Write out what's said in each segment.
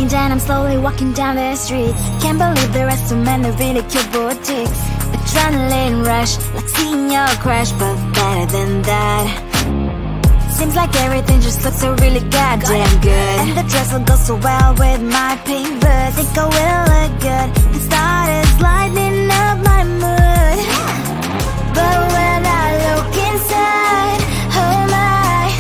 breaking down, I'm slowly walking down the streets. Can't believe there are so many really cute boutiques. Adrenaline rush, like seeing your crush, but better than that. Seems like everything just looks so really goddamn good. And the dress will go so well with my pink boots. Think I will look good, the started lighting up my mood. But when I look inside, oh my,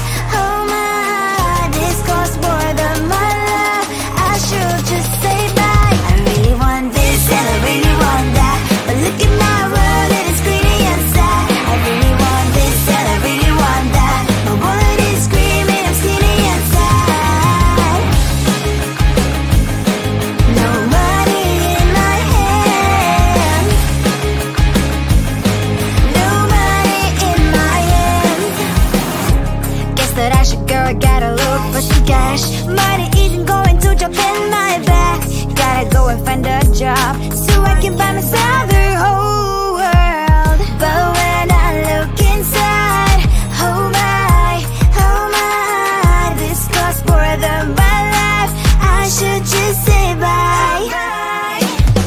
this costs more than my love. I should just say bye. I really want this and I really want that, but look at my world, it is pretty inside. I really want this and I really want that, my wallet is screaming, I'm skinny inside. No money in my hand, no money in my hand. Guess that I should go, I gotta look for some cash. Money isn't going to jump in my back. Gotta go and find a job so I can buy myself the whole world. But when I look inside, oh my, this costs more than my life. I should just say bye.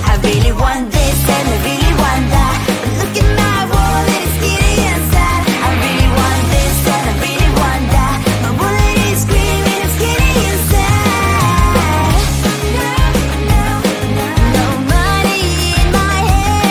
I really want this and I really want that, but look at my wallet, it's getting inside. I really want this and I really want that, my wallet is screaming, it's getting inside. No money in my hand,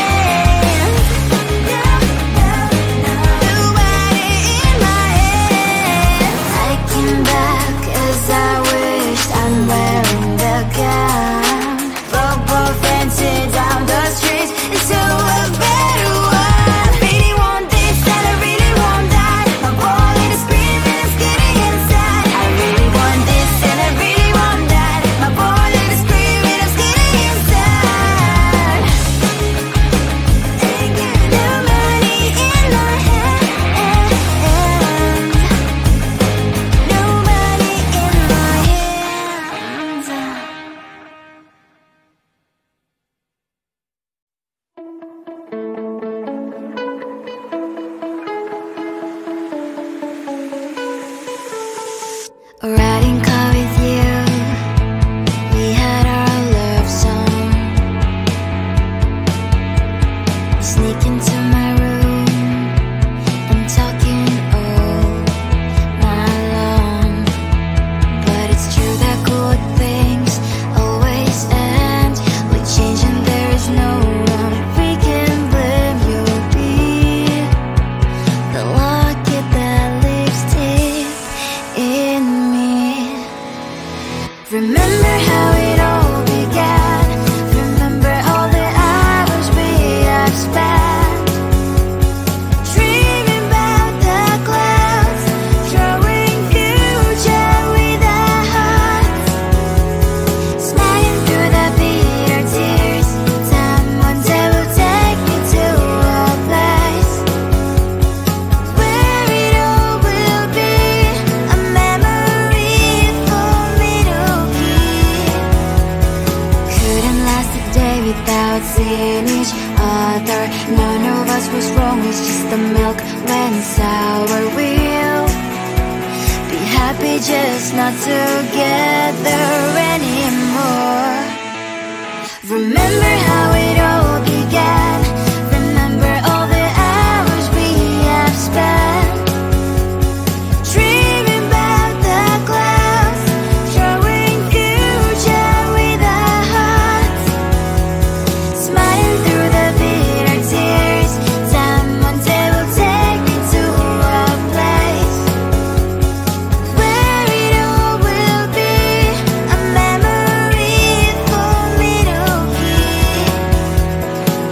no money in my hand. I came back as I wished, I'm wearing the gown. Football fencing down the streets into a better one. I really want this and I really want that, my wallet is screaming, it's getting inside. I really want this and I really want that, my wallet is screaming, it's getting inside. No money in my hand, no money in my hands. Riding car with you, we had our love song. Sneak into my room and talking all night long. But it's true that good things always end with change, and there is no one we can blame. You'll be the locket that lives deep in me. Remember how it all began. Remember all the hours we have spent dreaming about the clouds, drawing future with our hearts, smiling through the bitter tears. Time one day will take me to a place where it all will be a memory for me to keep. Couldn't last a day without seeing each other. None of us was wrong, it's just the milk went sour. We'll be happy just not together anymore. Remember how it all began. Remember all the hours we have spent dreaming about the clouds, drawing future with our hearts, smiling through the bitter tears. Time one day will take me to a place where it all will be a memory for me to keep.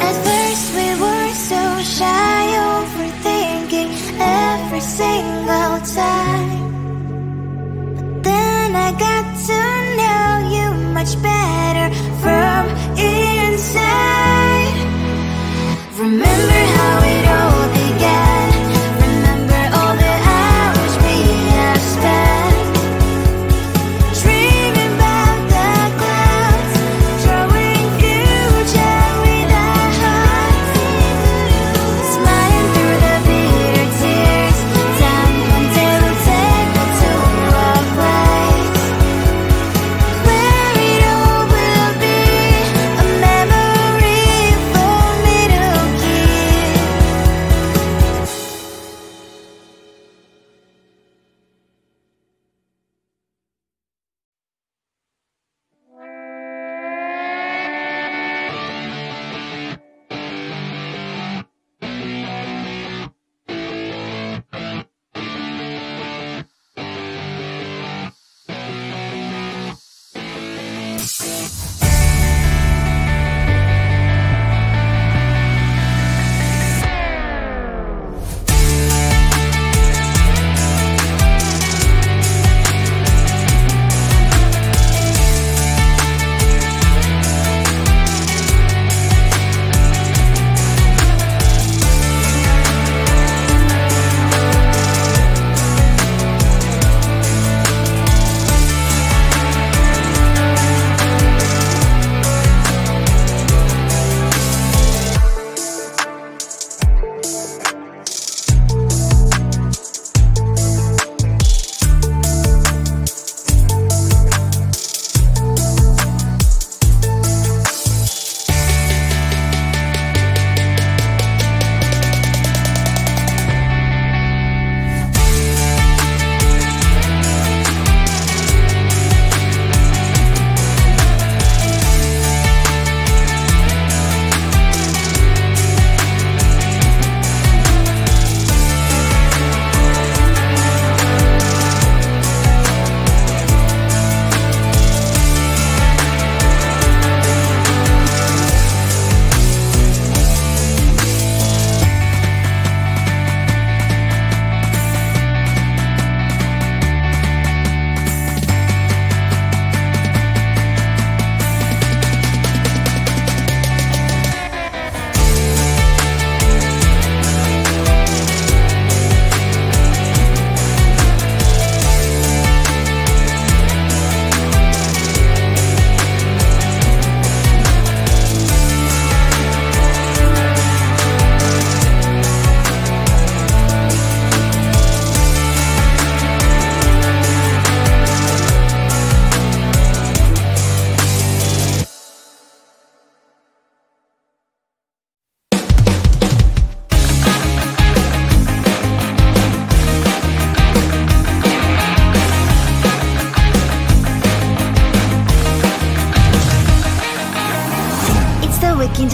At first we were so shy, overthinking every single time. But then I got to know you much better from inside. Remember how it all began. Remember all the hours we have spent dreaming about the clouds, drawing future with our hearts, smiling through the bitter tears. Time one day will take me to a place where it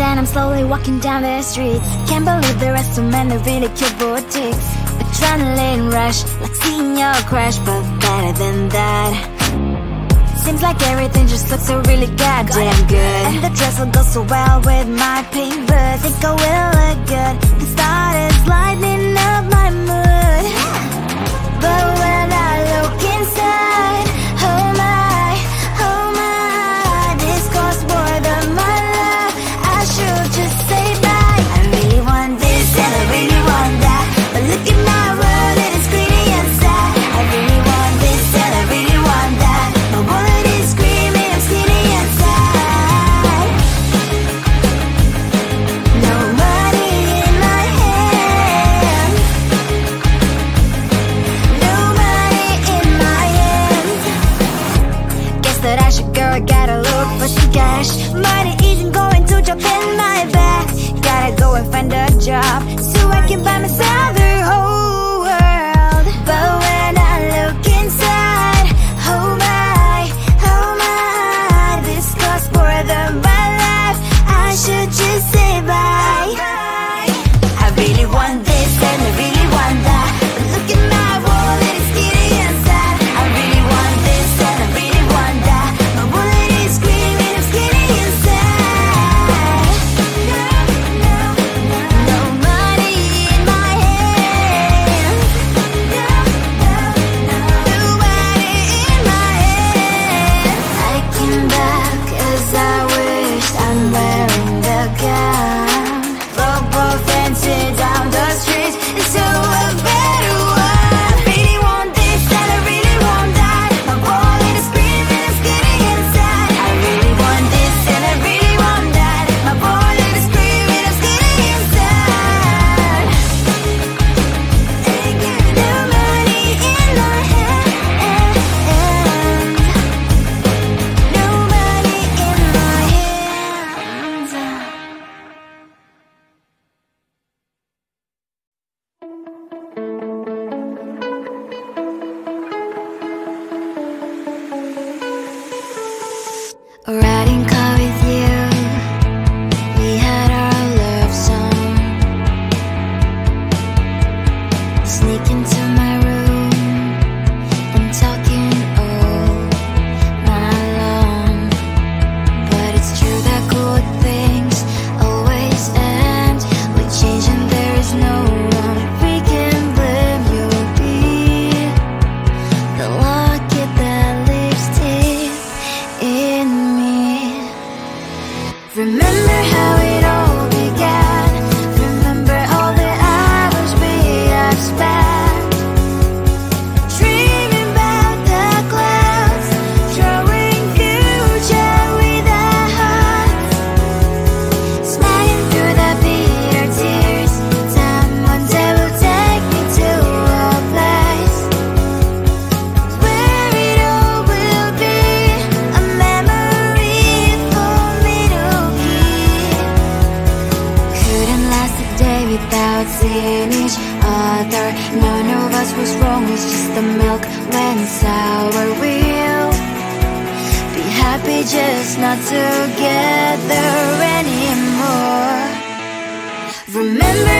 and I'm slowly walking down the streets. Can't believe there are so many really cute boutiques. Adrenaline rush, like seeing your crush, but better than that. Seems like everything just looks so really goddamn good. And the dress will go so well with my pink boots. Think I will look good. The start is lighting up my mood. But when I look inside, oh my, this costs more than my love. I should just say bye. I really want this and I really want that, but look at my world, it is pretty inside. I really want this and I really want that. My wallet is screaming, I'm skinny inside. No money in my hand. No money in my hand. Guess that I should go, I gotta look for some cash. Money isn't going to drop in my bag. Gotta go and find a job so I can buy myself the whole world. But when I look inside, oh my, this costs more than my life. I should just say bye. I really want this and I really want that, but look at my wallet, it's skinny inside. I really want this and I really want that. My wallet is screaming, I'm skinny inside. No money in my hand. No money in my hand. I came back as I wished, I'm wearing the gown. Football fencing down the street, so a better one. I really want this and I really want that. My wallet is screaming, I'm skinny inside. I really want this and I really want that. My wallet is screaming, I'm skinny inside. No money in my hand. No money in my hands. A riding car with you, we had our love song. Sneak into my room and talking all night long. But it's true that good things always end with change, and there is no one we can blame. You'll be the locket that lives deep in me. Remember how it all began. Remember all the hours we have spent dreaming about the clouds, drawing future with our hearts, smiling through the bitter tears. Time one day will take me to a place where it all will be a memory for me to keep. Couldn't last a day without seeing each other. None of us was wrong, it's just the milk went sour. We'll be happy just not together anymore. Remember